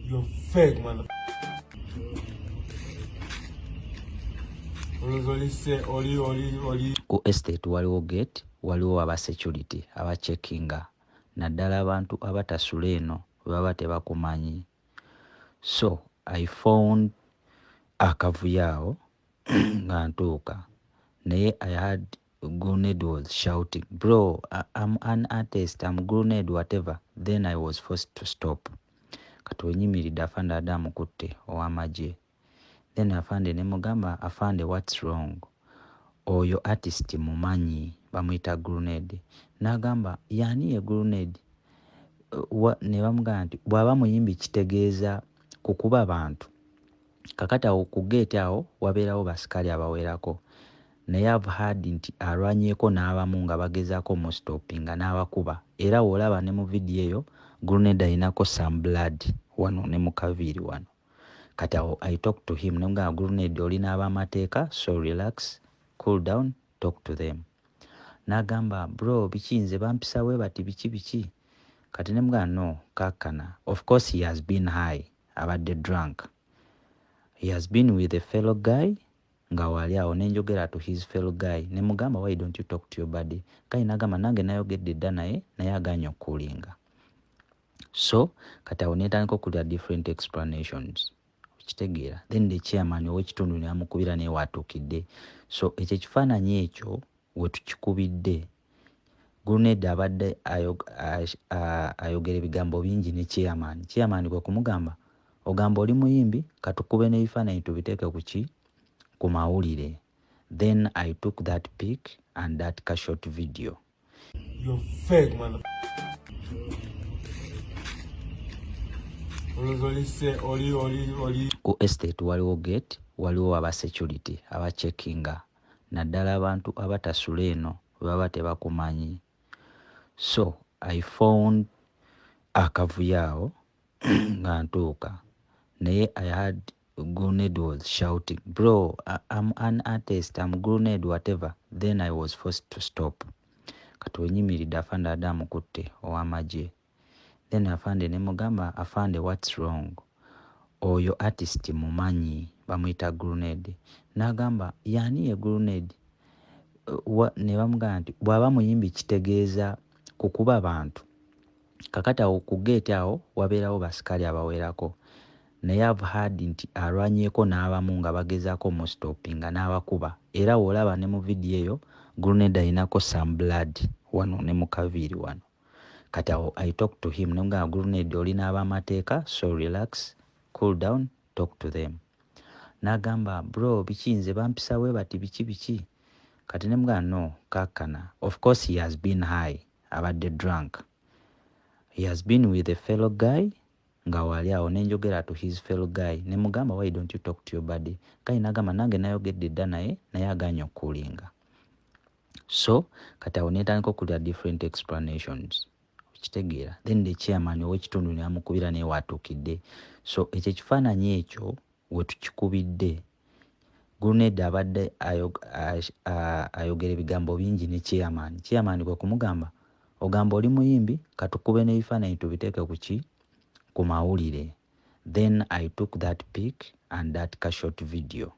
You're fake, man. Ku estate waliwo gate, waliwo aba security aba checkinga naddala abantu abatasula eno baba tebakumanyi. So I found akavuyo nga ntuuka naye I had grenade was shouting, bro, I'm an artist, I'm grenade whatever. Then I was forced to stop. Kati wenyimiridde afande adamukutte ow'amagye. Then afande ne mugamba, afande, what's wrong? Oyo artist mumanyi bamuyita grenade. N'agamba yani ye grenade? Ne bamugamba nti bw'aba muyimbi kitegeeza kukuba bantu. Kakati awo ku gate awo wabeerawo basikali abawerako. Naye I've heard nti alwanyeeko n'abamu nga bagezaako mu stoppinga n'abakuba. Era olaba ne mu video eyo grenade ayinako some blood wano ne mu kaviiri wano. Kati awo I talk to him nemugamba grenade olina ab'amateeka, so relax, cool down, talk to them. N'agamba bro biki nze bampisa we bati biki. Kati nemugamba no kakkana. Of course he has been high, abadde drunk. He has been with a fellow guy nga wali awo nenjogera to his fellow guy. Ne mugamba why don't you talk to your buddy? Kati nagamba nange nayogedde dda naye aganye okulinga. So kati awo netandika okulya different explanations. Kitegeera. Then the chairman ow'ekitundu ne amukubira naye watuukidde. So ekyo ekifaananyi ekyo we tukikubidde. Grenade abadde ayogera ebigambo bingi ne chairman. Chairman kwe kumugamba ogamba oli muyimbi katukube n'ebifaananyi tubiteeke ku ki? Ku mawulire. Then I took that pic and that short video. You're fake, man. Ku estate waliwo gate, waliwo aba security aba checkinga naddala abantu abatasula eno baba tebakumanyi. So I found akavuyo nga ntuuka naye I had grenade was shouting, bro, I'm an artist, I'm grenade whatever. Then I was forced to stop. Kati wenyimiridde afande adamukutte ow'amagye. Then afande ne mugamba, afande, what's wrong? Oyo artist mumanyi bamuyita grenade. N'agamba yani ye grenade? Ne bamugamba nti bw'aba muyimbi kitegeeza kukuba bantu. Kakati awo ku gate awo wabeerawo basikali abawerako. Naye I've heard nti alwanyeeko n'abamu nga bagezaako mu stoppinga n'abakuba. Era olaba ne mu video eyo grenade ayinako some blood wano ne mu kaviiri wano. Kati awo I talk to him nemugamba grenade olina ab'amateeka, so relax, cool down, talk to them. N'agamba bro biki nze bampisa we bati biki. Kati nemugamba no kakkana. Of course he has been high, abadde drunk. He has been with a fellow guy nga wali awo nenjogera to his fellow guy. Ne mugamba why don't you talk to your buddy? Kati nagamba nange nayogedde dda naye aganye okulinga. So kati awo netandika okulya different explanations. Kitegeera. Then the chairman ow'ekitundu ne amukubira naye watuukidde. So ekyo ekifaananyi ekyo we tukikubidde. Grenade abadde ayogera ebigambo bingi ne chairman. Chairman kwe kumugamba ogamba oli muyimbi katukube n'ebifaananyi tubiteeke ku ki? Ku mawulire. Then I took that pic and that short video.